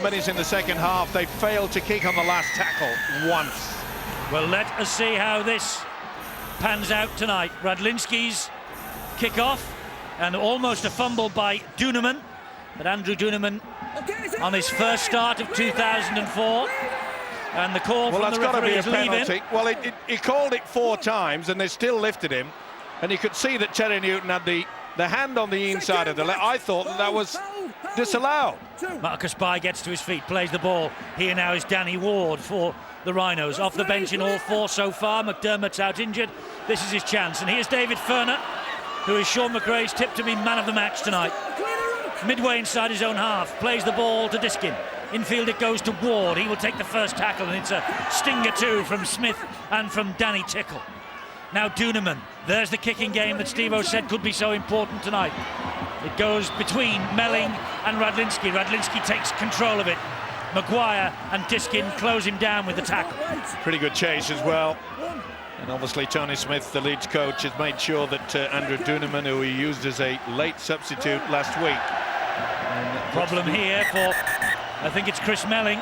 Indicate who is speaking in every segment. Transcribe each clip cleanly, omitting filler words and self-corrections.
Speaker 1: Minutes in the second half, they failed to kick on the last tackle once.
Speaker 2: Well, let us see how this pans out tonight. Radlinski's kick-off and almost a fumble by Duneman, but Andrew Duneman on his first start of 2004, and the call from the referee is leaving.
Speaker 1: Well, he called it 4 times and they still lifted him, and you could see that Terry Newton had the hand on the inside of the leg. I thought that was disallowed.
Speaker 2: Marcus Bai gets to his feet, plays the ball. Here now is Danny Ward for the Rhinos, off the bench in all 4 so far. McDermott's out injured. This is his chance, and here's David Ferner, who is Sean McRae's tipped to be man of the match tonight. Midway inside his own half, plays the ball to Diskin. Infield it goes to Ward. He will take the first tackle, and it's a stinger too from Smith and from Danny Tickle. Now Duneman, there's the kicking game that Steve-O said could be so important tonight. It goes between Melling and Radlinski. Radlinski takes control of it. Maguire and Diskin close him down with the tackle.
Speaker 1: Pretty good chase as well. And obviously Tony Smith, the Leeds coach, has made sure that Andrew Duneman, who he used as a late substitute last week.
Speaker 2: Problem here for, I think it's Chris Melling.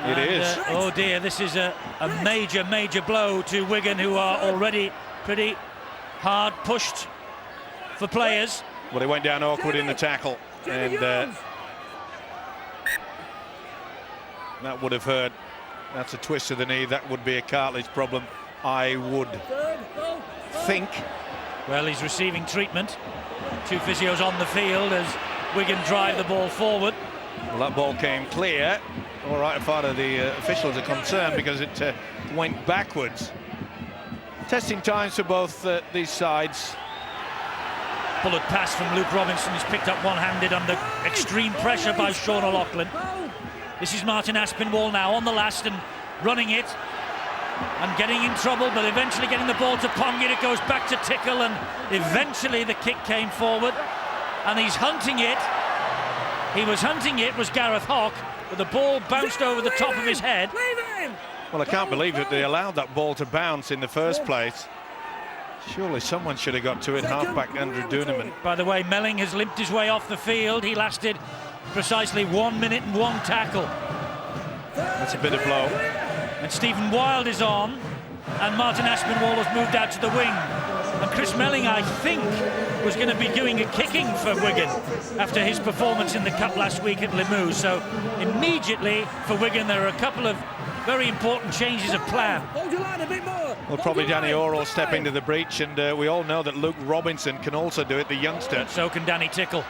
Speaker 1: It is.
Speaker 2: Oh dear, this is a major blow to Wigan, who are already pretty hard pushed for players.
Speaker 1: Well, he went down awkward in the tackle, and that would have hurt. That's a twist of the knee. That would be a cartilage problem, I would think.
Speaker 2: Well, he's receiving treatment. 2 physios on the field as Wigan drive the ball forward.
Speaker 1: Well, that ball came clear. All right, as far as the officials are concerned, because it went backwards. Testing times for both these sides.
Speaker 2: Bullet pass from Luke Robinson is picked up one-handed under extreme pressure by Sean O'Loughlin. This is Martin Aspinwall now on the last and running it and getting in trouble, but eventually getting the ball to Ponga. It goes back to Tickle, and eventually the kick came forward, and he's hunting it. He was hunting it, was Gareth Hock, but the ball bounced over the top of his head.
Speaker 1: Well, I can't believe that they allowed that ball to bounce in the first place. Surely someone should have got to it. Halfback Andrew Duneman.
Speaker 2: By the way, Melling has limped his way off the field. He lasted precisely 1 minute and 1 tackle.
Speaker 1: That's a bit of blow.
Speaker 2: And Stephen Wild is on, and Martin Aspinwall has moved out to the wing. And Chris Melling, I think, was going to be doing a kicking for Wigan after his performance in the Cup last week at Limoux. So immediately for Wigan, there are a couple of very important changes of plan.
Speaker 1: Well, probably Danny Orr will step into the breach, and we all know that Luke Robinson can also do it, the youngster.
Speaker 2: So can Danny Tickle.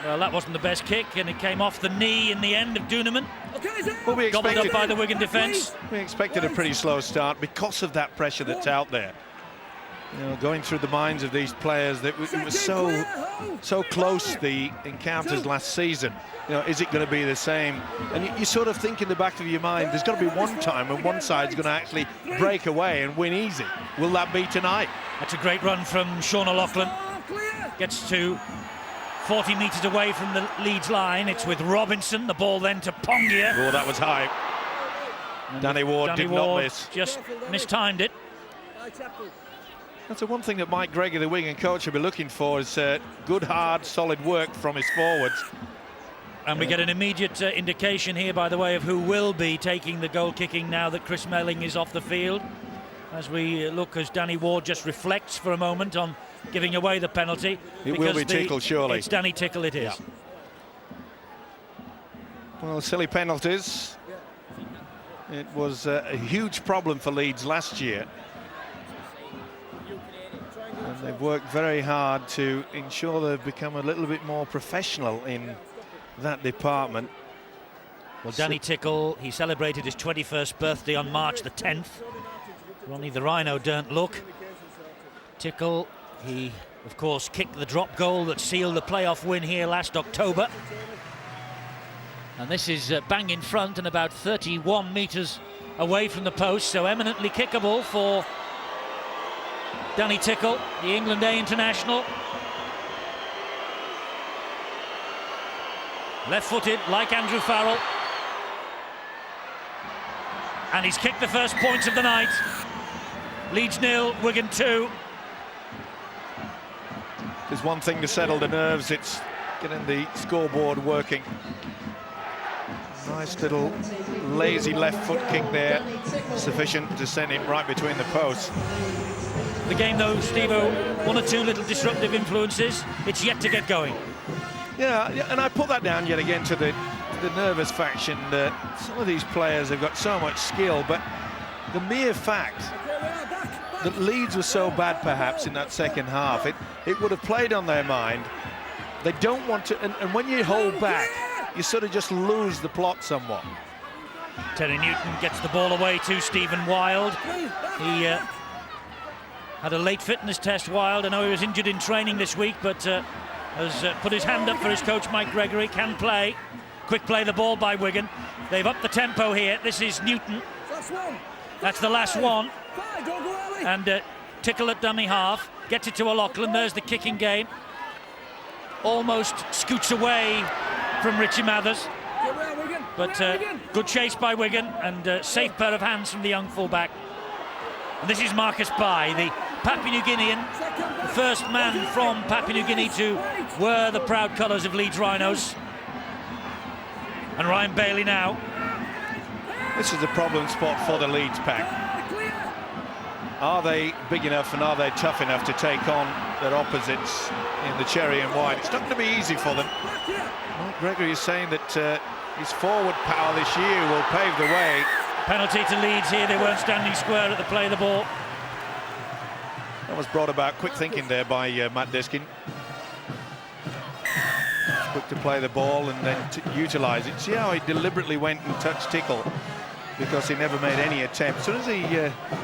Speaker 2: Well, that wasn't the best kick, and it came off the knee in the end of Duneman.
Speaker 1: Well,
Speaker 2: gobbled up by the Wigan defence.
Speaker 1: We expected a pretty slow start because of that pressure that's out there. You know, going through the minds of these players, that it was so close, the encounters last season. You know, is it going to be the same? And you sort of think in the back of your mind, there's got to be one time when one side's going to actually break away and win easy. Will that be tonight?
Speaker 2: That's a great run from Sean O'Loughlin. Gets to 40 metres away from the Leeds line. It's with Robinson. The ball then to Pongia.
Speaker 1: Oh, that was high. Danny Ward did not miss.
Speaker 2: Just mistimed it.
Speaker 1: That's the one thing that Mike Gregor, the Wigan coach, will be looking for, is good, hard, solid work from his forwards.
Speaker 2: And we get an immediate indication here, by the way, of who will be taking the goal kicking now that Chris Melling is off the field. As we look, as Danny Ward just reflects for a moment on giving away the penalty.
Speaker 1: It will be Tickle, surely.
Speaker 2: It's Danny Tickle, it is.
Speaker 1: Yeah. Well, silly penalties. It was a huge problem for Leeds last year. And they've worked very hard to ensure they've become a little bit more professional in that department.
Speaker 2: Well, Danny Tickle, he celebrated his 21st birthday on March the 10th. Ronnie the Rhino don't look. Tickle, he, of course, kicked the drop goal that sealed the playoff win here last October. And this is bang in front and about 31 metres away from the post, so eminently kickable for Danny Tickle, the England A international. Left-footed, like Andrew Farrell. And he's kicked the first points of the night. Leeds 0, Wigan 2.
Speaker 1: There's one thing to settle the nerves. It's getting the scoreboard working. Nice little lazy left foot kick there, sufficient to send him right between the posts.
Speaker 2: The game though, Steve-o, one or two little disruptive influences. It's yet to get going.
Speaker 1: Yeah, and I put that down yet again to the nervous faction. Some of these players have got so much skill, but the mere fact that Leeds was so bad perhaps in that second half, it would have played on their mind. They don't want to, and when you hold back, you sort of just lose the plot somewhat.
Speaker 2: Terry Newton gets the ball away to Stephen Wild. He had a late fitness test, Wild. I know he was injured in training this week, but has put his hand up for his coach, Mike Gregory. Can play. Quick play the ball by Wigan. They've upped the tempo here. This is Newton. That's the last one. And Tickle at dummy half. Gets it to O'Loughlin. There's the kicking game. Almost scoots away from Richie Mathers. But good chase by Wigan and safe pair of hands from the young fullback. And this is Marcus Bai, the Papua New Guinean, the first man from Papua New Guinea to wear the proud colours of Leeds Rhinos. And Ryan Bailey now.
Speaker 1: This is a problem spot for the Leeds pack. Are they big enough and are they tough enough to take on their opposites in the cherry and white? It's not going to be easy for them. Mike Gregory is saying that his forward power this year will pave the way.
Speaker 2: Penalty to Leeds here. They weren't standing square at the play of the ball.
Speaker 1: That was brought about quick thinking there by Matt Diskin. Quick to play the ball and then to utilise it. See how he deliberately went and touched Tickle, because he never made any attempt. As soon as he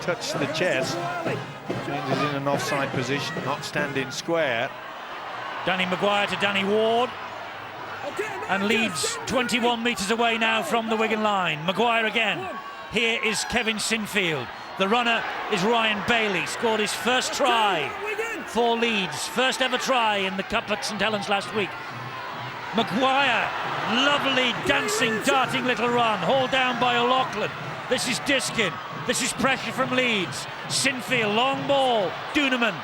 Speaker 1: touched the chest, he's in an offside position, not standing square.
Speaker 2: Danny Maguire to Danny Ward. And Leeds 21 metres away now from the Wigan line. Maguire again. Here is Kevin Sinfield. The runner is Ryan Bailey. Scored his first try for Leeds. First ever try in the Cup at St Helens last week. Maguire, lovely dancing, darting little run, hauled down by O'Loughlin. This is Diskin. This is pressure from Leeds. Sinfield, long ball. Duneman,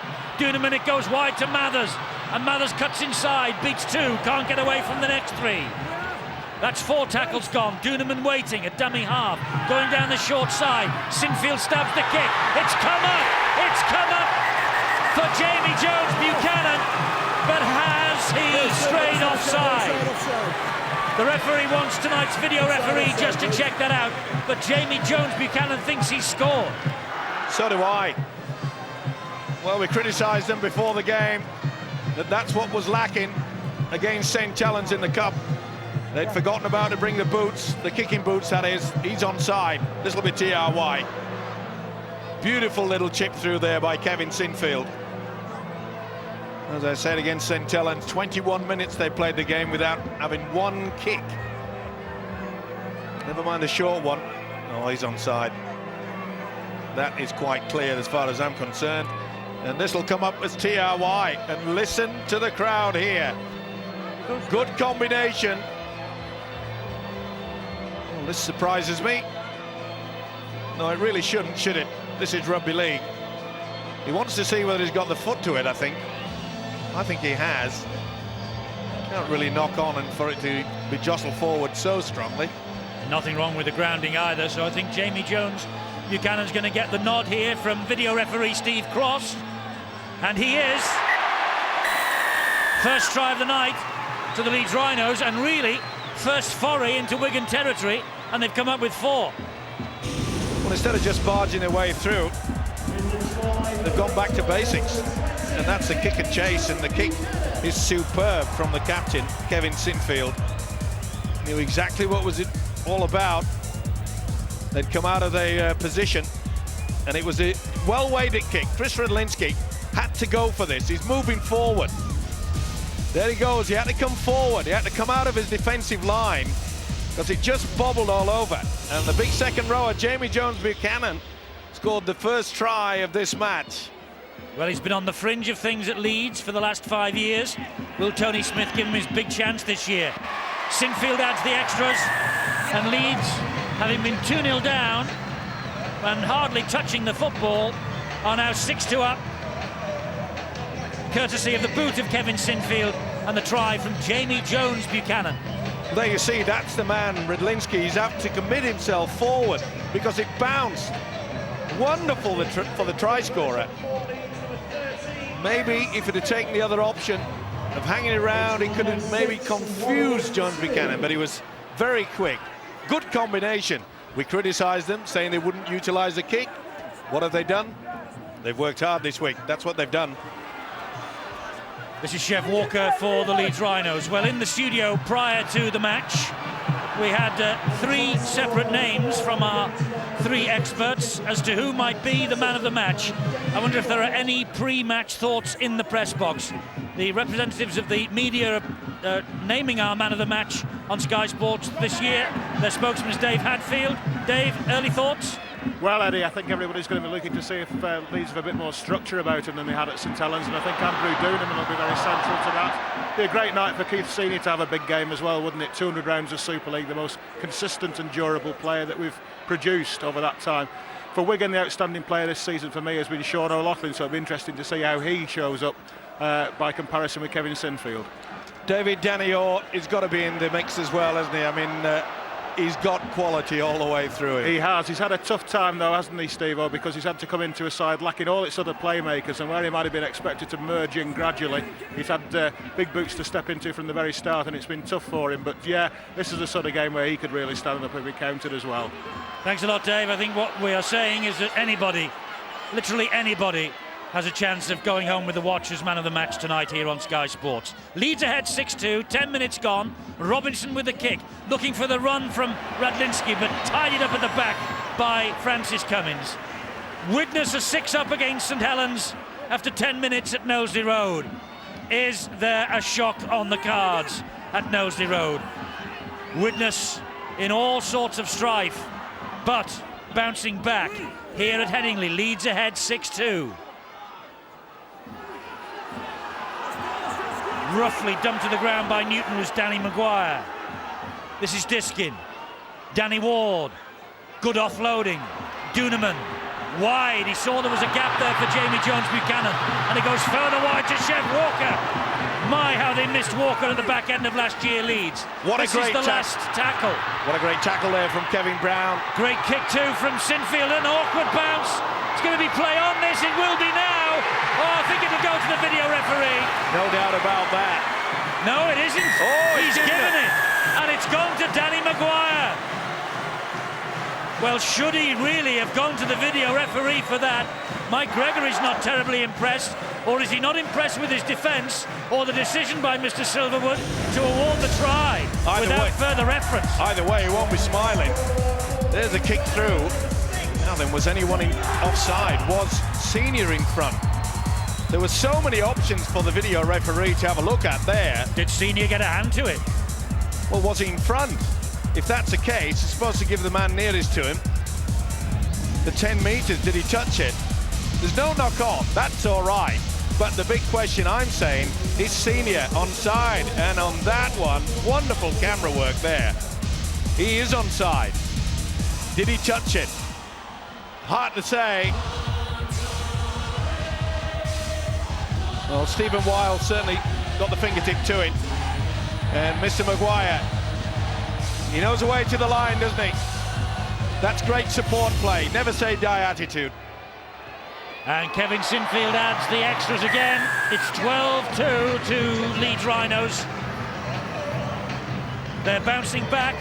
Speaker 2: it goes wide to Mathers. And Mathers cuts inside, beats two, can't get away from the next three. That's 4 tackles gone. Duneman waiting at dummy half, going down the short side. Sinfield stabs the kick. It's come up! It's come up for Jamie Jones Buchanan, but has he strayed offside? The referee wants tonight's video referee just to check that out, but Jamie Jones Buchanan thinks he's scored.
Speaker 1: So do I. Well, we criticised them before the game. That's what was lacking against St Helens in the Cup. They'd forgotten about to bring the boots, the kicking boots that is. He's onside. This will be TRY. Beautiful little chip through there by Kevin Sinfield. As I said, against St Helens, 21 minutes they played the game without having one kick. Never mind the short one. Oh, he's onside. That is quite clear as far as I'm concerned. And this will come up as TRY. And listen to the crowd here. Good combination. Well, this surprises me. No, it really shouldn't, should it? This is rugby league. He wants to see whether he's got the foot to it, I think. I think he has. Can't really knock on and for it to be jostled forward so strongly.
Speaker 2: Nothing wrong with the grounding either, so I think Jamie Jones Buchanan's going to get the nod here from video referee Steve Cross. And he is. First try of the night to the Leeds Rhinos, and really first foray into Wigan territory, and they've come up with 4.
Speaker 1: Well, instead of just barging their way through, they've gone back to basics, and that's the kick and chase, and the kick is superb from the captain, Kevin Sinfield. Knew exactly what was it all about. They'd come out of their position, and it was a well-weighted kick. Chris Radlinski had to go for this. He's moving forward. There he goes. He had to come forward. He had to come out of his defensive line because it just bobbled all over. And the big second rower, Jamie Jones Buchanan, scored the first try of this match.
Speaker 2: Well, he's been on the fringe of things at Leeds for the last 5 years. Will Tony Smith give him his big chance this year? Sinfield adds the extras, and Leeds, having been 2-0 down and hardly touching the football, are now 6-2 up, courtesy of the boot of Kevin Sinfield and the try from Jamie Jones Buchanan.
Speaker 1: There you see, that's the man, Redlinski. He's had to commit himself forward because it bounced. Wonderful for the try scorer. Maybe if it had taken the other option of hanging around, he could have maybe confused Jones Buchanan, but he was very quick. Good combination. We criticised them, saying they wouldn't utilise the kick. What have they done? They've worked hard this week. That's what they've done.
Speaker 2: This is Chev Walker for the Leeds Rhinos. Well, in the studio prior to the match, we had 3 separate names from our 3 experts as to who might be the man of the match. I wonder if there are any pre-match thoughts in the press box. The representatives of the media are naming our man of the match on Sky Sports this year. Their spokesman is Dave Hadfield. Dave, early thoughts?
Speaker 3: Well, Eddie, I think everybody's going to be looking to see if Leeds have a bit more structure about them than they had at St Helens, and I think Andrew Doonerman will be very central to that. Be a great night for Keith Senior to have a big game as well, wouldn't it? 200 rounds of Super League, the most consistent and durable player that we've produced over that time. For Wigan, the outstanding player this season for me has been Sean O'Loughlin, so it'll be interesting to see how he shows up by comparison with Kevin Sinfield.
Speaker 1: David Danny Orr has got to be in the mix as well, hasn't he? I mean, he's got quality all the way through him.
Speaker 3: He has. He's had a tough time though, hasn't he, Steve-O, because he's had to come into a side lacking all its other playmakers, and where he might have been expected to merge in gradually, he's had big boots to step into from the very start, and it's been tough for him. But yeah, this is the sort of game where he could really stand up and be counted as well.
Speaker 2: Thanks a lot, Dave. I think what we are saying is that anybody, literally anybody, has a chance of going home with the watch as man of the match tonight here on Sky Sports. Leeds ahead 6-2, 10 minutes gone. Robinson with the kick, looking for the run from Radlinski, but tidied up at the back by Francis Cummins. Widnes are 6 up against St Helens after 10 minutes at Knowsley Road. Is there a shock on the cards at Knowsley Road? Widnes in all sorts of strife, but bouncing back here at Headingley. Leeds ahead 6-2. Roughly dumped to the ground by Newton was Danny Maguire. This is Diskin. Danny Ward. Good offloading. Doonerman. Wide. He saw there was a gap there for Jamie Jones Buchanan, and it goes further wide to Chev Walker. My, how they missed Walker at the back end of last year, Leeds.
Speaker 1: What a great
Speaker 2: last tackle.
Speaker 1: What a great tackle there from Kevin Brown.
Speaker 2: Great kick too from Sinfield. An awkward bounce. It's going to be play on this. It will be now. Oh, I think it'll go to the video referee.
Speaker 1: No doubt about that.
Speaker 2: No, it isn't.
Speaker 1: Oh,
Speaker 2: he's given it. And it's gone to Danny Maguire. Well, should he really have gone to the video referee for that? Mike Gregory's not terribly impressed. Or is he not impressed with his defence or the decision by Mr Silverwood to award the try without further reference?
Speaker 1: Either way, he won't be smiling. There's a kick through. Now then, was anyone offside? Was Senior in front? There were so many options for the video referee to have a look at there.
Speaker 2: Did Senior get a hand to it?
Speaker 1: Well, was he in front? If that's the case, he's supposed to give the man nearest to him the 10 metres. Did he touch it? There's no knock on. That's all right. But the big question I'm saying is Senior onside, and on that one, wonderful camera work there. He is onside. Did he touch it? Hard to say. Well, Stephen Wild certainly got the fingertip to it. And Mr. Maguire, he knows the way to the line, doesn't he? That's great support play. Never say die attitude.
Speaker 2: And Kevin Sinfield adds the extras again. It's 12-2 to Leeds Rhinos. They're bouncing back.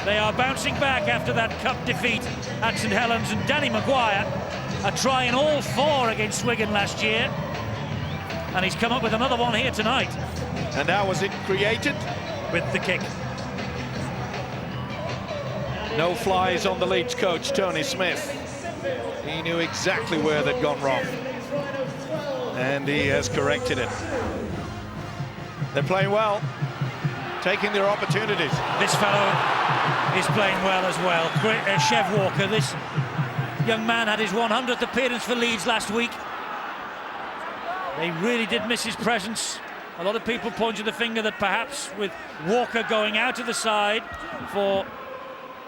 Speaker 2: They are bouncing back after that cup defeat at St Helens. And Danny Maguire, a try in all 4 against Wigan last year. And he's come up with another one here tonight.
Speaker 1: And how was it created?
Speaker 2: With the kick.
Speaker 1: No flies on the Leeds coach, Tony Smith. He knew exactly where they'd gone wrong. And he has corrected it. They're playing well, taking their opportunities.
Speaker 2: This fellow is playing well as well. Chev Walker, this young man had his 100th appearance for Leeds last week. They really did miss his presence. A lot of people pointed the finger that perhaps with Walker going out of the side for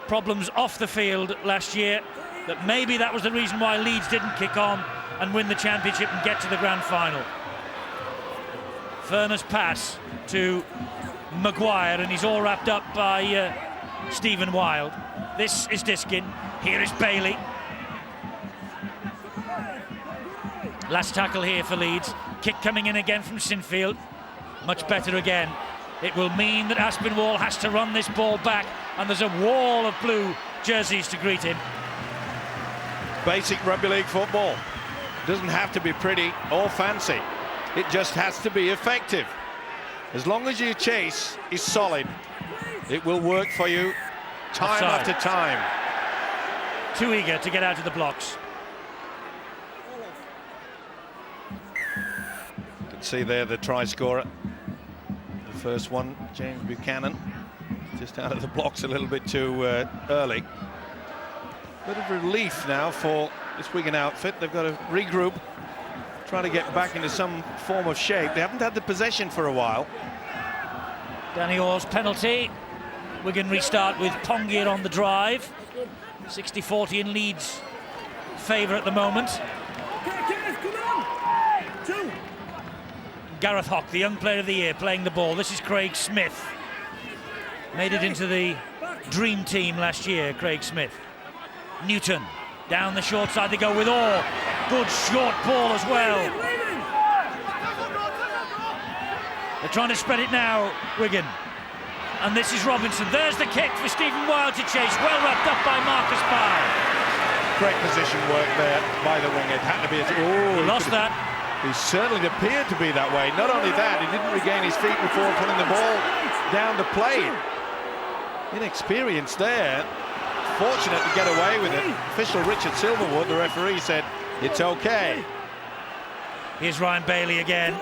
Speaker 2: problems off the field last year, that maybe that was the reason why Leeds didn't kick on and win the championship and get to the grand final. Furness pass to Maguire, and he's all wrapped up by Stephen Wild. This is Diskin. Here is Bailey. Last tackle here for Leeds. Kick coming in again from Sinfield. Much better again. It will mean that Aspinwall has to run this ball back, and there's a wall of blue jerseys to greet him.
Speaker 1: Basic rugby league football. Doesn't have to be pretty or fancy. It just has to be effective. As long as your chase is solid, it will work for you time after time.
Speaker 2: Too eager to get out of the blocks.
Speaker 1: You can see there the try scorer. The first one, James Buchanan, just out of the blocks a little bit too early. Bit of relief now for this Wigan outfit. They've got to regroup, try to get back into some form of shape. They haven't had the possession for a while.
Speaker 2: Danny Orr's penalty. Wigan restart with Pongier on the drive. 60-40 in Leeds' favour at the moment. Gareth Hock, the young player of the year, playing the ball. This is Craig Smith. Made it into the dream team last year, Craig Smith. Newton, down the short side they go with Orr. Good short ball as well. They're trying to spread it now, Wigan. And this is Robinson. There's the kick for Stephen Wild to chase. Well wrapped up by Marcus Barr.
Speaker 1: Great position work there by the wing. It had to be.
Speaker 2: He lost that.
Speaker 1: He certainly appeared to be that way. Not only that, he didn't regain his feet before putting the ball down the plane. Inexperience there. Fortunate to get away with it. Official Richard Silverwood, the referee, said it's okay.
Speaker 2: Here's Ryan Bailey again.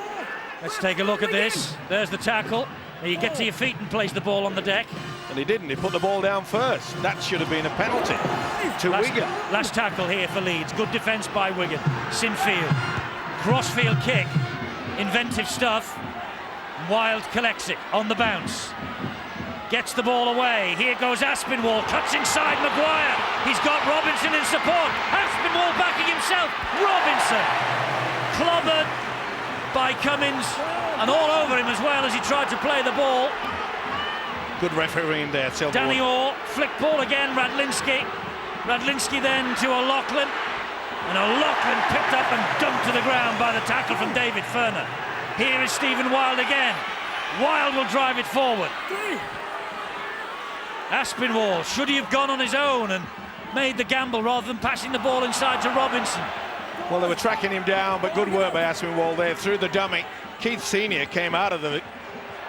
Speaker 2: Let's take a look at this. There's the tackle. Now you get to your feet and place the ball on the deck.
Speaker 1: And he didn't. He put the ball down first. That should have been a penalty to Wigan.
Speaker 2: Last tackle here for Leeds. Good defence by Wigan. Sinfield. Crossfield kick. Inventive stuff. Wild collects it on the bounce. Gets the ball away. Here goes Aspinwall. Cuts inside Maguire. He's got Robinson in support. Aspinwall backing himself. Robinson. Clobbered by Cummins. And all over him as well as he tried to play the ball.
Speaker 1: Good refereeing there, Silverwood.
Speaker 2: Danny Orr, flick ball again, Radlinski. Radlinski then to O'Loughlin. And O'Loughlin picked up and dumped to the ground by the tackle from David Furner. Here is Stephen Wild again. Wild will drive it forward. Aspinwall, should he have gone on his own and made the gamble rather than passing the ball inside to Robinson?
Speaker 1: Well, they were tracking him down, but good work by Aspinwall there through the dummy. Keith Senior came out of the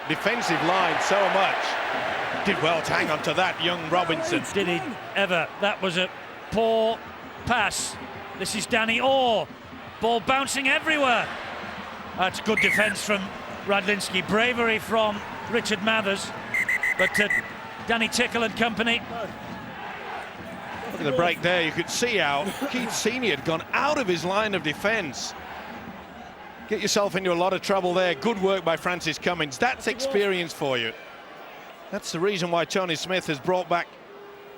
Speaker 1: defensive line so much. Did well to hang on to that, young Robinson.
Speaker 2: Did he ever? That was a poor pass. This is Danny Orr. Ball bouncing everywhere. That's good defence from Radlinski. Bravery from Richard Mathers. But Danny Tickle and company.
Speaker 1: Look at the break there. You could see how Keith Senior had gone out of his line of defence. Get yourself into a lot of trouble there. Good work by Francis Cummins. That's experience for you. That's the reason why Tony Smith has brought back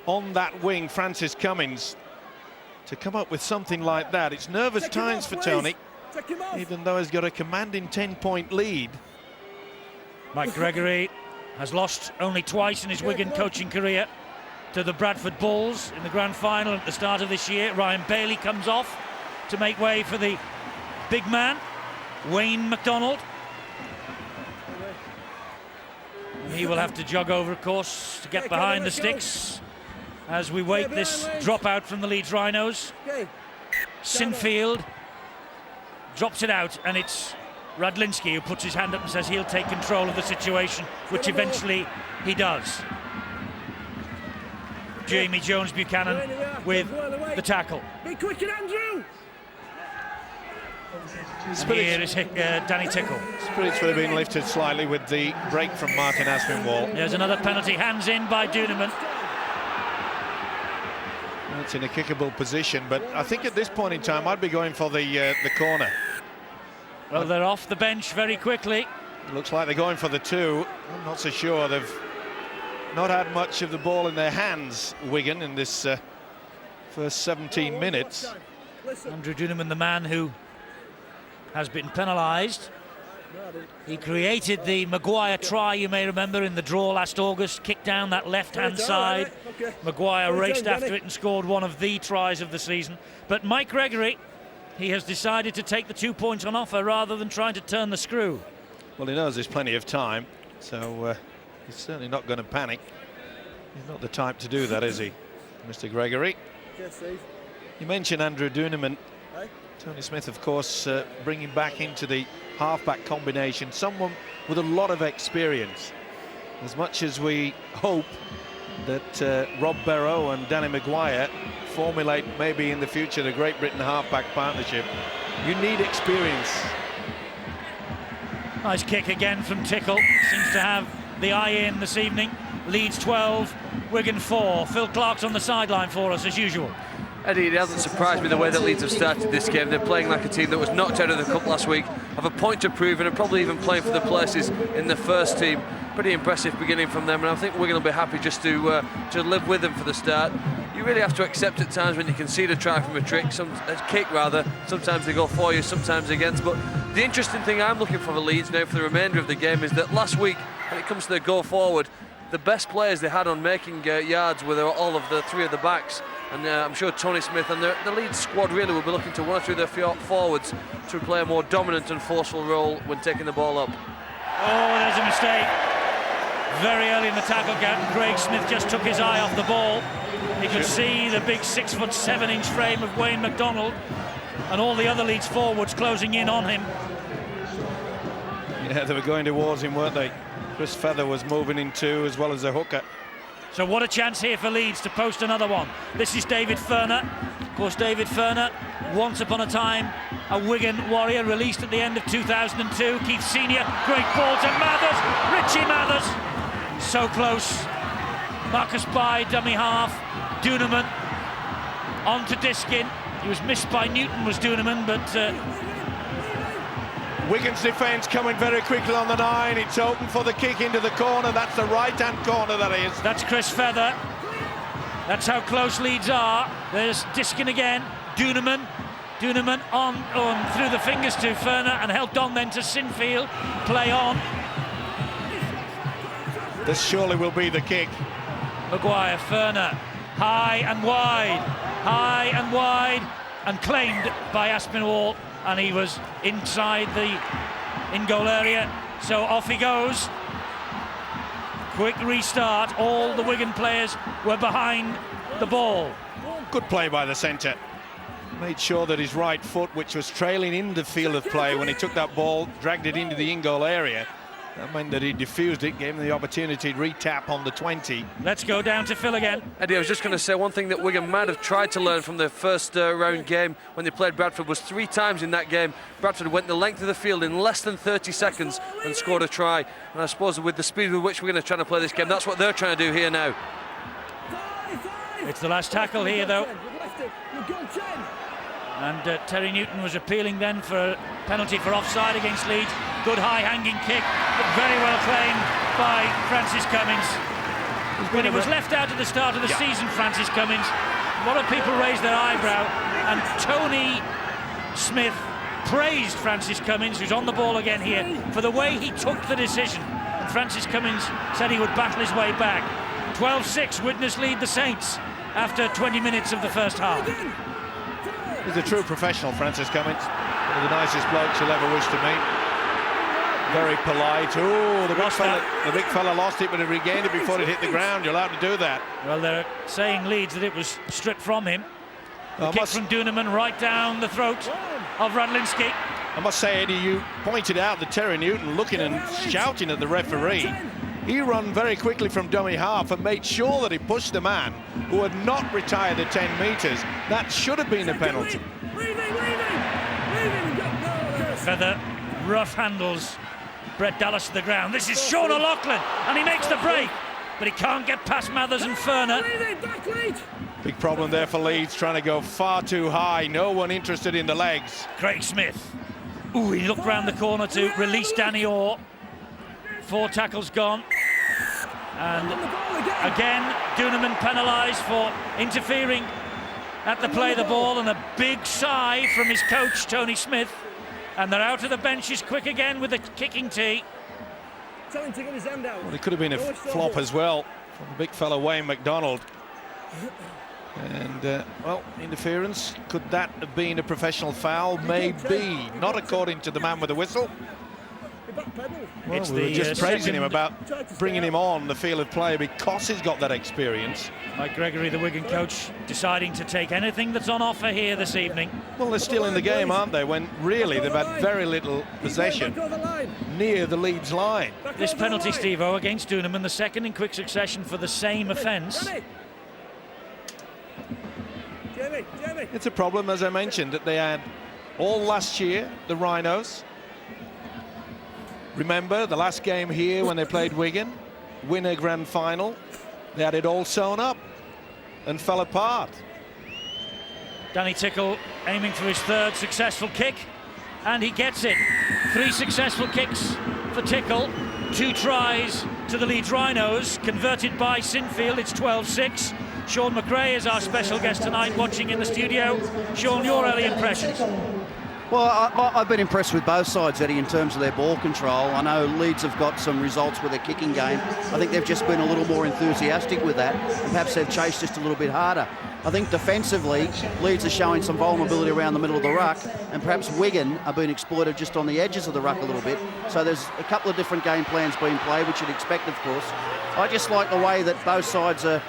Speaker 1: on that wing Francis Cummins to come up with something like that. It's nervous times for Tony, even though he's got a commanding 10-point lead.
Speaker 2: Mike Gregory has lost only twice in his Wigan coaching career to the Bradford Bulls in the grand final at the start of this year. Ryan Bailey comes off to make way for the big man, Wayne McDonald. He will have to jog over, of course, to get behind the sticks as we wait this dropout from the Leeds Rhinos. Sinfield drops it out, and it's Radlinski who puts his hand up and says he'll take control of the situation, which eventually he does. Jamie Jones Buchanan with the tackle.
Speaker 4: Be quick, Andrew!
Speaker 2: Here is Danny Tickle.
Speaker 1: Spirits would have been lifted slightly with the break from Martin Aspinwall.
Speaker 2: There's another penalty, hands in by Duneman.
Speaker 1: It's in a kickable position, but I think at this point in time I'd be going for the corner.
Speaker 2: Well, they're off the bench very quickly.
Speaker 1: Looks like they're going for the two. I'm not so sure. They've not had much of the ball in their hands, Wigan, in this first 17 minutes.
Speaker 2: Andrew Duneman, the man who has been penalised. He created the Maguire try, you may remember, in the draw last August, kicked down that left-hand side. Maguire raced after it and scored one of the tries of the season. But Mike Gregory, he has decided to take the 2 points on offer rather than trying to turn the screw.
Speaker 1: Well, he knows there's plenty of time, so he's certainly not going to panic. He's not the type to do that, is he, Mr. Gregory? You mentioned Andrew Duneman. Tony Smith, of course, bringing back into the half-back combination someone with a lot of experience. As much as we hope that Rob Barrow and Danny Maguire formulate maybe in the future the Great Britain half-back partnership, you need experience.
Speaker 2: Nice kick again from Tickle. Seems to have the eye in this evening. Leeds 12, Wigan 4. Phil Clark's on the sideline for us as usual.
Speaker 4: Eddie, it hasn't surprised me the way that Leeds have started this game. They're playing like a team that was knocked out of the cup last week, have a point to prove, and are probably even playing for the places in the first team. Pretty impressive beginning from them, and I think Wigan will be happy just to live with them for the start. You really have to accept at times when you concede a try from a kick rather. Sometimes they go for you, sometimes against. But the interesting thing I'm looking for Leeds now for the remainder of the game is that last week, when it comes to their go forward, the best players they had on making yards were all of the three of the backs. And I'm sure Tony Smith and the Leeds squad really will be looking to one or two of their forwards to play a more dominant and forceful role when taking the ball up.
Speaker 2: Oh, there's a mistake. Very early in the tackle gap, Craig Smith just took his eye off the ball. He could see the big 6'7" frame of Wayne McDonald and all the other Leeds forwards closing in on him.
Speaker 1: Yeah, they were going towards him, weren't they? Chris Feather was moving in too, as well as the hooker.
Speaker 2: So what a chance here for Leeds to post another one. This is David Furner. Of course, David Furner, once upon a time, a Wigan warrior, released at the end of 2002. Keith Senior, great ball to Mathers. Richie Mathers, so close. Marcus By, dummy half. Duneman on to Diskin. He was missed by Newton, was Duneman, but...
Speaker 1: Wigan's defence coming very quickly on the 9. It's open for the kick into the corner. That's the right-hand corner, that is.
Speaker 2: That's Chris Feather. That's how close Leeds are. There's Diskin again. Duneman on through the fingers to Furner and helped on then to Sinfield. Play on.
Speaker 1: This surely will be the kick.
Speaker 2: Maguire, Furner, high and wide, and claimed by Aspinwall. And he was inside the in-goal area, so off he goes. Quick restart. All the Wigan players were behind the ball.
Speaker 1: Good play by the centre. Made sure that his right foot, which was trailing in the field of play when he took that ball, dragged it into the in-goal area. That meant that he diffused it, gave him the opportunity to re-tap on the 20.
Speaker 2: Let's go down to Phil again.
Speaker 4: Eddie, I was just going to say one thing that Wigan might have tried to learn from the first round game when they played Bradford was 3 times in that game Bradford went the length of the field in less than 30 seconds and scored a try. And I suppose with the speed with which we're going to try to play this game, that's what they're trying to do here now.
Speaker 2: It's the last tackle here, though. And Terry Newton was appealing then for a penalty for offside against Leeds. Good high-hanging kick, but very well claimed by Francis Cummins. When he was left out at the start of the season, Francis Cummins, a lot of people raised their eyebrow, and Tony Smith praised Francis Cummins, who's on the ball again here, for the way he took the decision. And Francis Cummins said he would battle his way back. 12-6, Widnes lead the Saints after 20 minutes of the first half.
Speaker 1: He's a true professional, Francis Cummins. One of the nicest blokes you'll ever wish to meet. Very polite. Oh, the big fella lost it, but he regained it before it hit the ground. You're allowed to do that.
Speaker 2: Well, they're saying Leeds that it was stripped from him. The kick from Duneman right down the throat of Radlinski.
Speaker 1: I must say, Eddie, you pointed out that Terry Newton looking and shouting at the referee. He ran very quickly from dummy half and made sure that he pushed the man who had not retired the 10 metres. That should have been a penalty.
Speaker 2: Feather rough handles Brett Dallas to the ground. This is Sean O'Loughlin, and he makes the break, but he can't get past Mathers and Furner.
Speaker 1: Big problem there for Leeds, trying to go far too high. No one interested in the legs.
Speaker 2: Craig Smith. Ooh, he looked round the corner to release Danny Orr. 4 tackles gone. And again, Duneman penalised for interfering at the play of the ball, and a big sigh from his coach, Tony Smith. And they're out of the benches quick again with the kicking tee.
Speaker 1: Well, it could have been a flop as well from the big fella Wayne McDonald. And, well, interference. Could that have been a professional foul? Maybe. Not according to the man with the whistle. Well, we were just praising him about bringing him on the field of play because he's got that experience.
Speaker 2: Mike Gregory, the Wigan coach, deciding to take anything that's on offer here this evening.
Speaker 1: Well, they're still in the game, aren't they? When really they've had very little possession near the Leeds line.
Speaker 2: This penalty, Steve-O, against Duneman, the second in quick succession for the same offence.
Speaker 1: It's a problem, as I mentioned, that they had all last year, the Rhinos. Remember the last game here when they played Wigan, winner grand final, they had it all sewn up and fell apart.
Speaker 2: Danny Tickle aiming for his third successful kick, and he gets it. 3 successful kicks for Tickle, 2 tries to the Leeds Rhinos, converted by Sinfield. It's 12-6. Sean McRae is our special guest tonight, watching in the studio. Sean, your early impressions?
Speaker 5: Well, I've been impressed with both sides, Eddie, in terms of their ball control. I know Leeds have got some results with their kicking game. I think they've just been a little more enthusiastic with that, and perhaps they've chased just a little bit harder. I think defensively, Leeds are showing some vulnerability around the middle of the ruck, and perhaps Wigan are being exploited just on the edges of the ruck a little bit. So there's a couple of different game plans being played, which you'd expect, of course. I just like the way that both sides are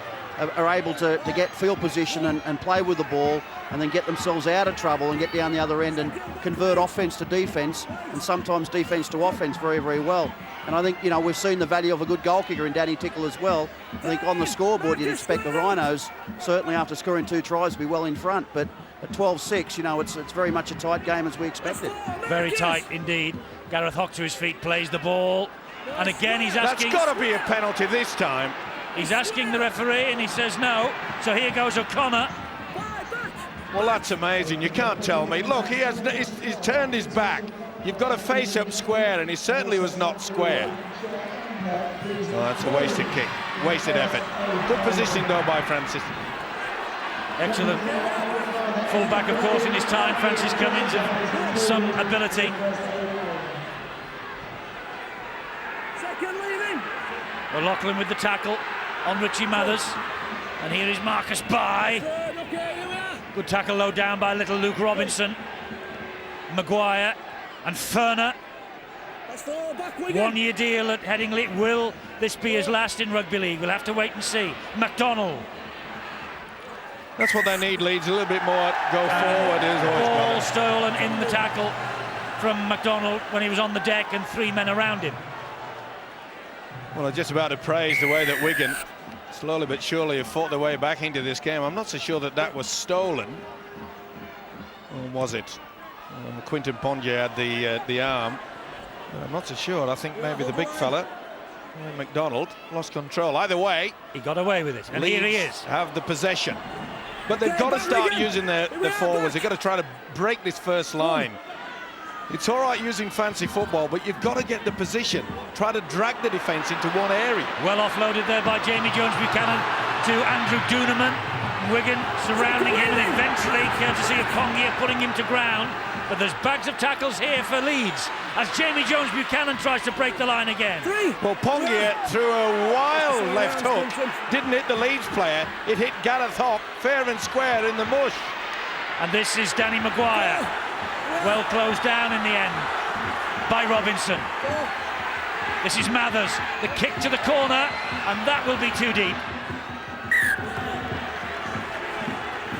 Speaker 5: able to get field position and play with the ball, and then get themselves out of trouble and get down the other end and convert offence to defence, and sometimes defence to offence very, very well. And I think, you know, we've seen the value of a good goal kicker in Danny Tickle as well. I think on the scoreboard you'd expect the Rhinos, certainly after scoring 2 tries, to be well in front. But at 12-6, you know, it's very much a tight game as we expected.
Speaker 2: Very tight indeed. Gareth Hock to his feet, plays the ball. And again he's asking...
Speaker 1: That's got to be a penalty this time.
Speaker 2: He's asking the referee and he says no. So here goes O'Connor.
Speaker 1: Well, that's amazing. You can't tell me. Look, he's turned his back. You've got to face up square, and he certainly was not square. Oh, that's a wasted kick, wasted effort. Good positioning though by Francis.
Speaker 2: Excellent. Full back, of course, in his time. Francis Cummins of some ability. O'Loughlin with the tackle on Richie Mathers. And here is Marcus Bye. Good tackle low down by little Luke Robinson. Maguire and Ferner. 1-year deal at Headingley. Will this be his last in rugby league? We'll have to wait and see. McDonald.
Speaker 1: That's what they need, Leeds. A little bit more go forward.
Speaker 2: Ball stolen in the tackle from McDonald when he was on the deck and 3 men around him.
Speaker 1: Well, I'm just about to praise the way that Wigan slowly but surely have fought their way back into this game. I'm not so sure that that was stolen. Or was it? Quinton Pondier had the arm. I'm not so sure. I think maybe the big fella, McDonald, lost control. Either way,
Speaker 2: he got away with it, and
Speaker 1: Leeds
Speaker 2: here he is.
Speaker 1: Have the possession. But they've got to start using their forwards. They've got to try to break this first line. It's all right using fancy football, but you've got to get the position. Try to drag the defence into one area.
Speaker 2: Well offloaded there by Jamie Jones-Buchanan to Andrew Duneman. Wigan surrounding him, and eventually, courtesy of Pongia, putting him to ground. But there's bags of tackles here for Leeds as Jamie Jones-Buchanan tries to break the line again.
Speaker 1: Well, Pongia threw a wild left hook. Didn't hit the Leeds player. It hit Gareth Hock fair and square in the mush.
Speaker 2: And this is Danny Maguire. Well closed down in the end by Robinson. This is Mathers. The kick to the corner, and that will be too deep.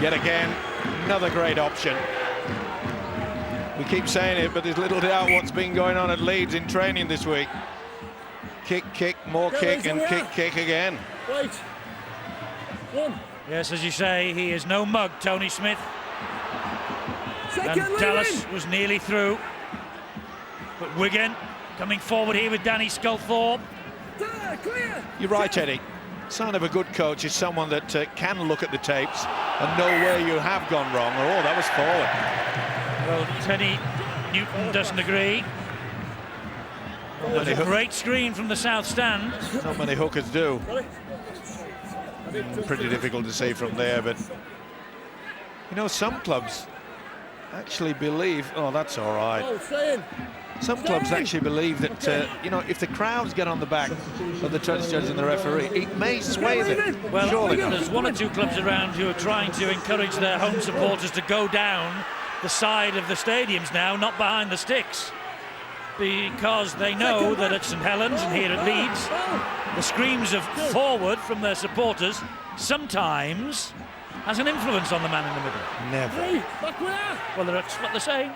Speaker 1: Yet again, another great option. We keep saying it, but there's little doubt what's been going on at Leeds in training this week. Kick, kick, more kick, and kick, kick again.
Speaker 2: Yes, as you say, he is no mug, Tony Smith. And Dallas was nearly through. But Wigan coming forward here with Danny Sculthorpe.
Speaker 1: You're right, Eddie. Sign of a good coach is someone that can look at the tapes and know where you have gone wrong. Oh, that was forward.
Speaker 2: Well, Teddy Newton doesn't agree. A great screen from the south stand.
Speaker 1: Not many hookers do. Pretty difficult to see from there, but you know, some clubs actually believe, oh, that's all right. Some clubs actually believe that, you know, if the crowds get on the back of the judge and the referee, it may sway them.
Speaker 2: Well,
Speaker 1: surely not.
Speaker 2: there's one or two clubs around who are trying to encourage their home supporters to go down the side of the stadiums now, not behind the sticks, because they know that at St Helens and here at Leeds, the screams of forward from their supporters sometimes has an influence on the man in the middle.
Speaker 1: Never.
Speaker 2: Well, that's what they're saying.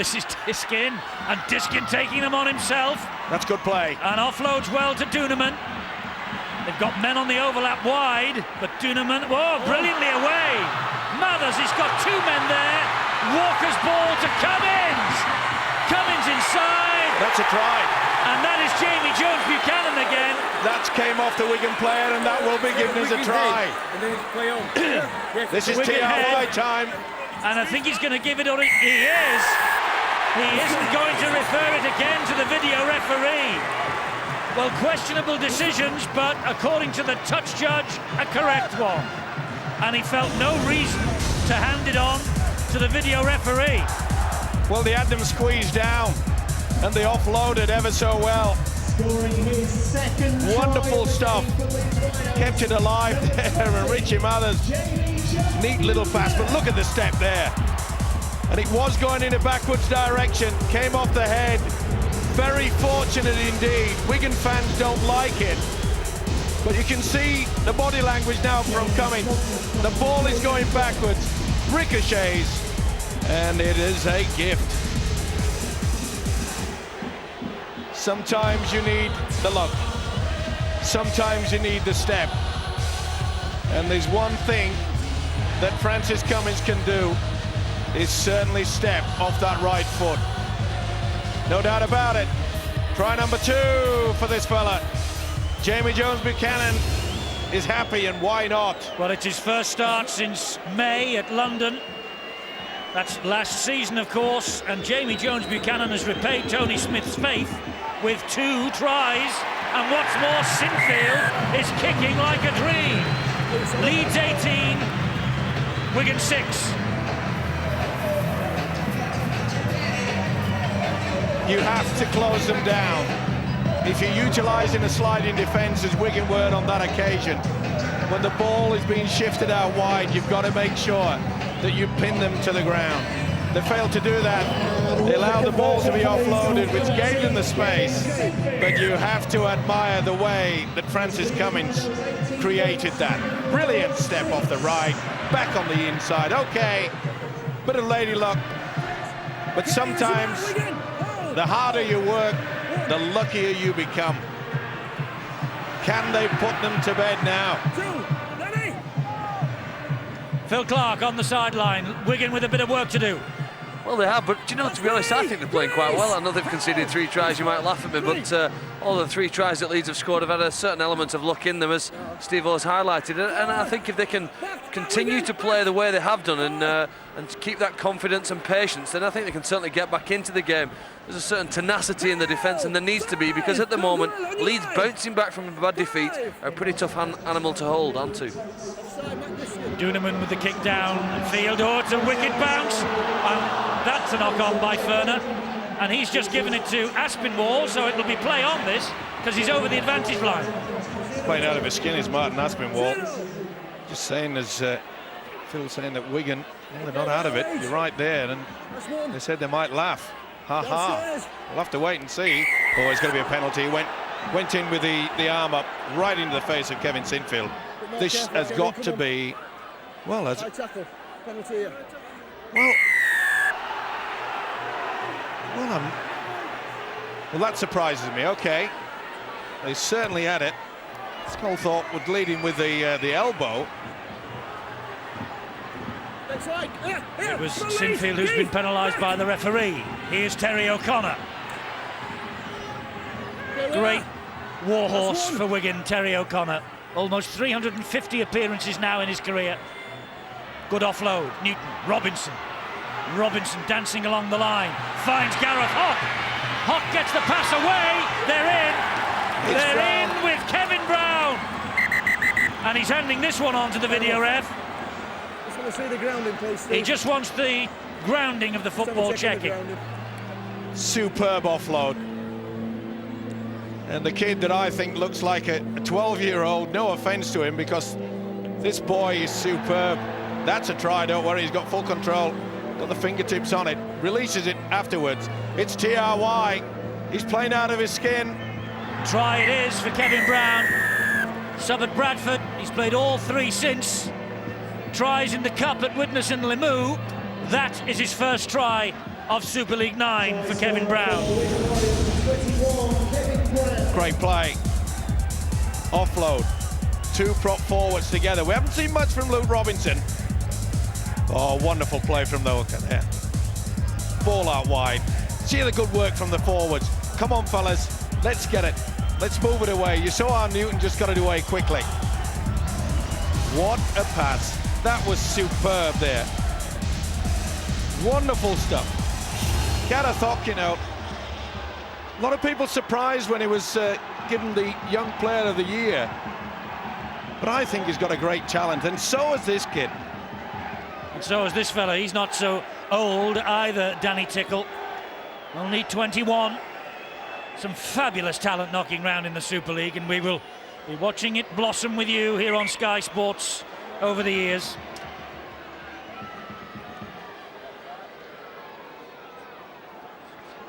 Speaker 2: This is Diskin, and Diskin taking them on himself.
Speaker 1: That's good play.
Speaker 2: And offloads well to Duneman. They've got men on the overlap wide, but Duneman, whoa, brilliantly away. Mathers, he's got two men there. Walker's ball to Cummins. Cummins inside.
Speaker 1: That's a try.
Speaker 2: And that is Jamie Jones-Buchanan again.
Speaker 1: That came off the Wigan player, and that will be given as a try. This is
Speaker 2: Wigan
Speaker 1: TRY
Speaker 2: head.
Speaker 1: time.
Speaker 2: And I think he's going to give it, or he is. He isn't going to refer it again to the video referee. Well, questionable decisions, but according to the touch judge, a correct one. And he felt no reason to hand it on to the video referee.
Speaker 1: Well, they had them squeezed down, and they offloaded ever so well. Wonderful stuff. Kept it alive there, and Richie Mathers, neat little pass, but look at the step there. And it was going in a backwards direction, came off the head. Very fortunate indeed. Wigan fans don't like it, but you can see the body language now from Cummins. The ball is going backwards, ricochets, and it is a gift. Sometimes you need the luck. Sometimes you need the step. And there's one thing that Francis Cummins can do, is certainly step off that right foot. No doubt about it. Try number 2 for this fella. Jamie Jones-Buchanan is happy, and why not?
Speaker 2: Well, it's his first start since May at London. That's last season, of course, and Jamie Jones-Buchanan has repaid Tony Smith's faith with 2 tries, and what's more, Sinfield is kicking like a dream. Leeds 18, Wigan 6.
Speaker 1: You have to close them down. If you're utilising a sliding defence as Wigan were on that occasion, when the ball is being shifted out wide, you've got to make sure that you pin them to the ground. They failed to do that. They allowed the ball to be offloaded, which gave them the space. But you have to admire the way that Francis Cummins created that. Brilliant step off the right, back on the inside. Okay, bit of lady luck. But sometimes, the harder you work, the luckier you become. Can they put them to bed now?
Speaker 2: Phil Clark on the sideline. Wigan with a bit of work to do.
Speaker 4: Well, they have, but do you know, to be honest, I think they're playing quite well. I know they've conceded 3 tries, you might laugh at me, but all the 3 tries that Leeds have scored have had a certain element of luck in them, as Steve has highlighted. And I think if they can continue to play the way they have done and keep that confidence and patience, then I think they can certainly get back into the game. There's a certain tenacity in the defence, and there needs to be, because at the moment, Leeds bouncing back from a bad defeat are a pretty tough animal to hold onto.
Speaker 2: Duneman with the kick down field. Oh, it's a wicked bounce, and that's a knock on by Ferner, and he's just given it to Aspinwall, so it'll be play on this because he's over the advantage line.
Speaker 1: Playing out of his skin is Martin Aspinwall. Just saying, as Phil saying, that Wigan, well, they're not out of it. You're right there, and they said they might laugh. Ha ha. We'll have to wait and see. Oh, it's going to be a penalty. Went in with the arm up right into the face of Kevin Sinfield. This has got to be, well, as well, that surprises me. Okay, they certainly had it. Sculthorpe would lead him with the elbow.
Speaker 2: It was Sinfield who's been penalised by the referee. Here's Terry O'Connor. Great warhorse for Wigan, Terry O'Connor. Almost 350 appearances now in his career. Good offload. Newton, Robinson. Robinson dancing along the line. Finds Gareth Hock. Hock gets the pass away. They're in. They're in with Kevin Brown. And he's handing this one on to the video ref.
Speaker 6: Can I see the grounding, please, Steve?
Speaker 2: He just wants the grounding of the football checking.
Speaker 1: Superb offload. And the kid that I think looks like a 12-year-old, no offence to him, because this boy is superb. That's a try, don't worry, he's got full control, got the fingertips on it, releases it afterwards. It's TRY, he's playing out of his skin.
Speaker 2: Try it is for Kevin Brown. Sub at Bradford, he's played all three since. Tries in the Cup at Widnes and Limoux. That is his first try of Super League 9 for Kevin Brown.
Speaker 1: Great play. Offload. Two prop forwards together. We haven't seen much from Luke Robinson. Oh, wonderful play from the hooker there. Ball out wide. See the good work from the forwards. Come on, fellas. Let's get it. Let's move it away. You saw how Newton just got it away quickly. What a pass. That was superb there. Wonderful stuff. Garathok, you know, a lot of people surprised when he was given the Young Player of the Year. But I think he's got a great talent, and so is this kid.
Speaker 2: And so is this fella. He's not so old either, Danny Tickle. Only 21. Some fabulous talent knocking around in the Super League, and we will be watching it blossom with you here on Sky Sports over the years.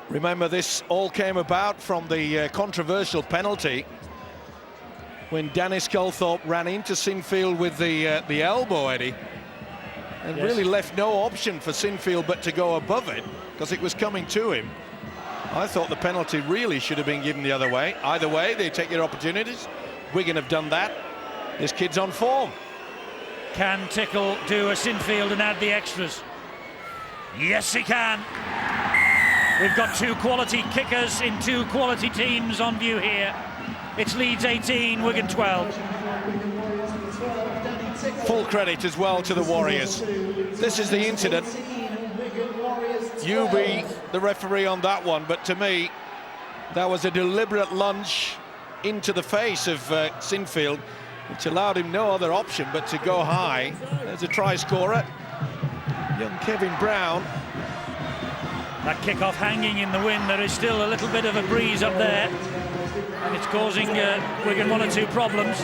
Speaker 1: Remember, this all came about from the controversial penalty when Danny Sculthorpe ran into Sinfield with the elbow, Eddie, and
Speaker 2: yes,
Speaker 1: really left no option for Sinfield but to go above it because it was coming to him. I thought the penalty really should have been given the other way. Either way, they take their opportunities. Wigan have done that. This kid's on form.
Speaker 2: Can Tickle do a Sinfield and add the extras? Yes, he can. We've got two quality kickers in two quality teams on view here. It's Leeds 18, Wigan 12.
Speaker 1: Full credit as well to the Warriors. This is the incident. You be the referee on that one, but to me, that was a deliberate lunge into the face of Sinfield, which allowed him no other option but to go high. There's a try scorer, young Kevin Brown.
Speaker 2: That kick-off hanging in the wind. There is still a little bit of a breeze up there, and it's causing Wigan one or two problems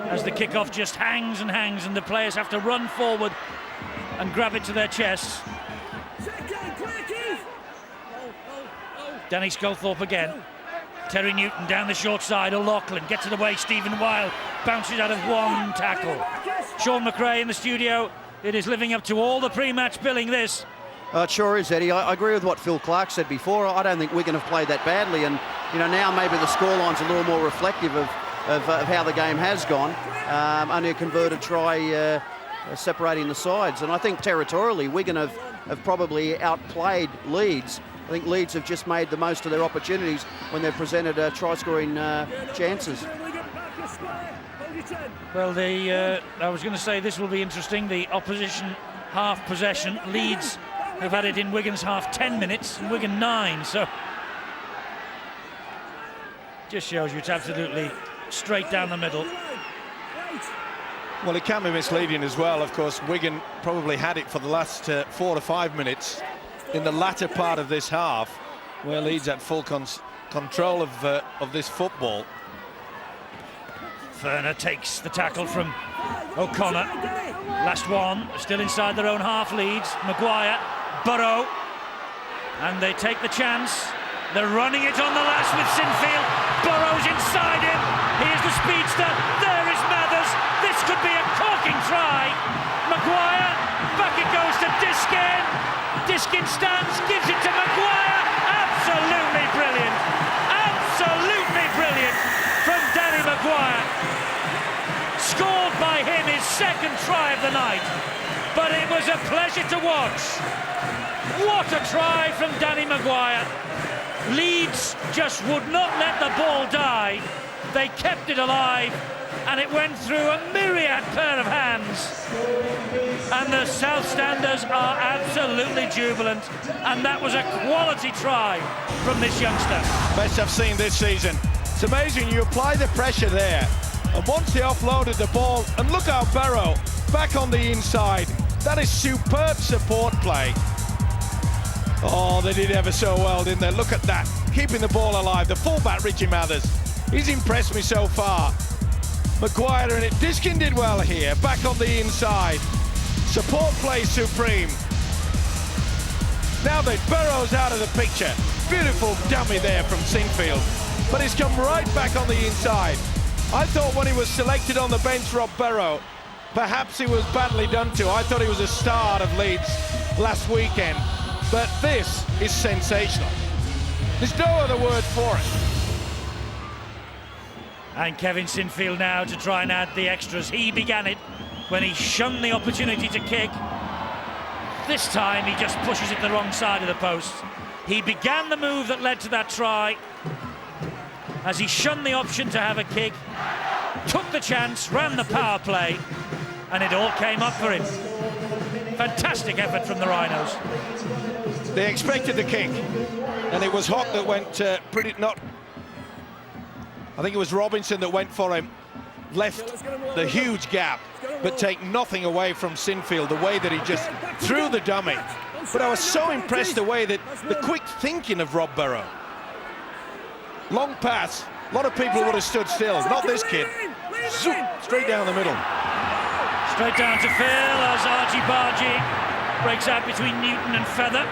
Speaker 2: as the kick-off just hangs and hangs, and the players have to run forward and grab it to their chests. Danny Sculthorpe again. Terry Newton down the short side. O'Loughlin gets it away. Stephen Wild bounces out of one tackle. Sean McRae in the studio. It is living up to all the pre-match billing, this.
Speaker 5: It sure is, Eddie. I agree with what Phil Clark said before. I don't think Wigan have played that badly, and you know, now maybe the scoreline's a little more reflective of how the game has gone. Only a converted try separating the sides, and I think territorially Wigan have probably outplayed Leeds. I think Leeds have just made the most of their opportunities when they've presented try-scoring chances.
Speaker 2: Well, I was going to say this will be interesting. The opposition half possession. Leeds have had it in Wigan's half 10 minutes, and Wigan 9. So just shows you it's absolutely straight down the middle.
Speaker 1: Well, it can be misleading as well. Of course, Wigan probably had it for the last 4 to 5 minutes in the latter part of this half, where Leeds had full control of this football.
Speaker 2: Ferner takes the tackle from O'Connor. Last one, still inside their own half. Leeds. Maguire, Burrow, and they take the chance. They're running it on the last with Sinfield. Burrow's inside him. Here's the speedster. There is Mathers. This could be a corking try. Maguire, back it goes to Diskin. Diskin stands, gives it to Maguire. Absolutely brilliant. Absolutely brilliant from Danny Maguire. Scored by him, his second try of the night. But it was a pleasure to watch. What a try from Danny Maguire. Leeds just would not let the ball die. They kept it alive, and it went through a myriad pair of hands. And the South Standers are absolutely jubilant, and that was a quality try from this youngster.
Speaker 1: Best I've seen this season. It's amazing, you apply the pressure there, and once they offloaded the ball, and look how Burrow back on the inside. That is superb support play. Oh, they did ever so well, didn't they? Look at that, keeping the ball alive. The fullback, Richie Mathers, he's impressed me so far. Maguire and it. Diskin did well here, back on the inside. Support play supreme. Now that Burrow's out of the picture. Beautiful dummy there from Sinfield. But he's come right back on the inside. I thought when he was selected on the bench, Rob Burrow, perhaps he was badly done to. I thought he was a star of Leeds last weekend. But this is sensational. There's no other word for it.
Speaker 2: And Kevin Sinfield now to try and add the extras. He began it when he shunned the opportunity to kick. This time he just pushes it the wrong side of the post. He began the move that led to that try as he shunned the option to have a kick, took the chance, ran the power play, and it all came up for him. Fantastic effort from the Rhinos.
Speaker 1: They expected the kick, and it was Hock that went I think it was Robinson that went for him, left the huge gap, but take nothing away from Sinfield, the way that he just threw the dummy. But I was so impressed the way that the quick thinking of Rob Burrow. Long pass, a lot of people would have stood still, not this kid. Zoom, straight down the middle.
Speaker 2: Straight down to Phil as Archie Bargy breaks out between Newton and Feather.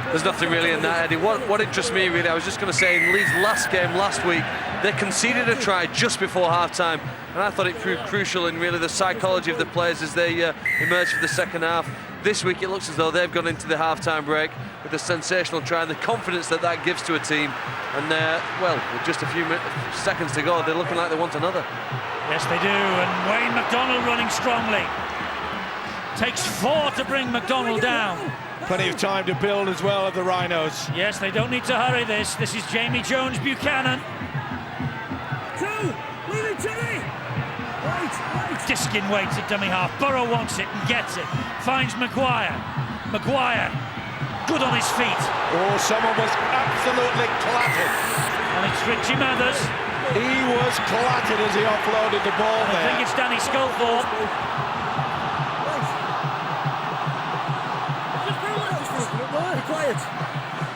Speaker 4: There's nothing really in that, Eddie. What interests me really, I was just going to say, in Leeds' last game last week, they conceded a try just before half-time, and I thought it proved crucial in really the psychology of the players as they emerged for the second half. This week it looks as though they've gone into the half-time break with a sensational try and the confidence that that gives to a team. And well, with just a few seconds to go, they're looking like they want another.
Speaker 2: Yes, they do, and Wayne McDonald running strongly. Takes 4 to bring McDonald down.
Speaker 1: Plenty of time to build as well of the Rhinos.
Speaker 2: Yes, they don't need to hurry this. This is Jamie Jones Buchanan. Diskin waits at dummy half. Burrow wants it and gets it. Finds Maguire. Maguire, good on his feet.
Speaker 1: Oh, someone was absolutely clattered.
Speaker 2: And it's Richie Mathers.
Speaker 1: He was clattered as he offloaded the ball there.
Speaker 2: I think it's Danny Sculthorpe.
Speaker 6: Quiet.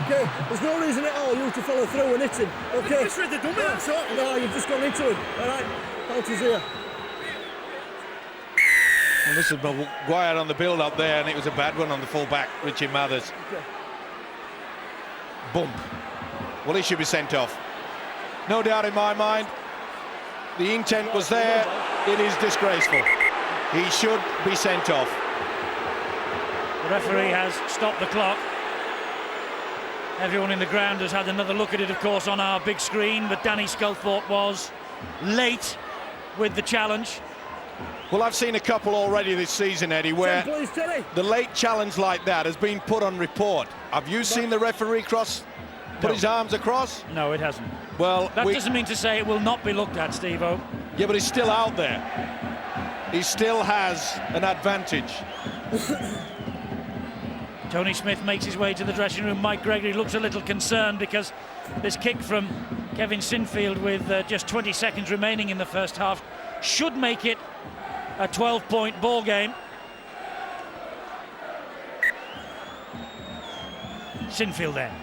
Speaker 6: Okay, there's no reason at all you to follow through and hit him. Okay. You just read the dummy, that's all. No, you've just gone into him. All right, penalty's here.
Speaker 1: And this is Maguire on the build-up there, and it was a bad one on the full-back, Richie Mathers.
Speaker 6: Okay.
Speaker 1: Bump. Well, he should be sent off. No doubt in my mind. The intent was there. It is disgraceful. He should be sent off.
Speaker 2: The referee has stopped the clock. Everyone in the ground has had another look at it, of course, on our big screen, but Danny Sculthorpe was late with the challenge.
Speaker 1: Well, I've seen a couple already this season, Eddie, where the late challenge like that has been put on report. Have you seen the referee put his arms across?
Speaker 2: No, it hasn't.
Speaker 1: Well,
Speaker 2: that doesn't mean to say it will not be looked at, Steve-O.
Speaker 1: Yeah, but he's still out there. He still has an advantage.
Speaker 2: Tony Smith makes his way to the dressing room. Mike Gregory looks a little concerned because this kick from Kevin Sinfield with just 20 seconds remaining in the first half should make it a 12-point ball game. Sinfield then.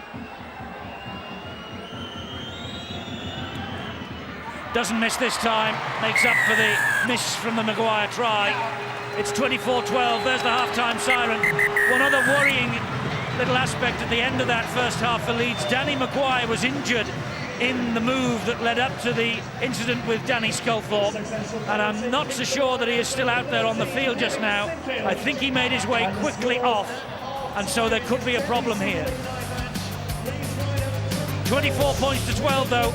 Speaker 2: Doesn't miss this time, makes up for the miss from the Maguire try. It's 24-12, there's the half-time siren. One other worrying little aspect at the end of that first half for Leeds. Danny Maguire was injured in the move that led up to the incident with Danny Sculthorpe, and I'm not so sure that he is still out there on the field just now. I think he made his way quickly off, and so there could be a problem here. 24 points to 12 though.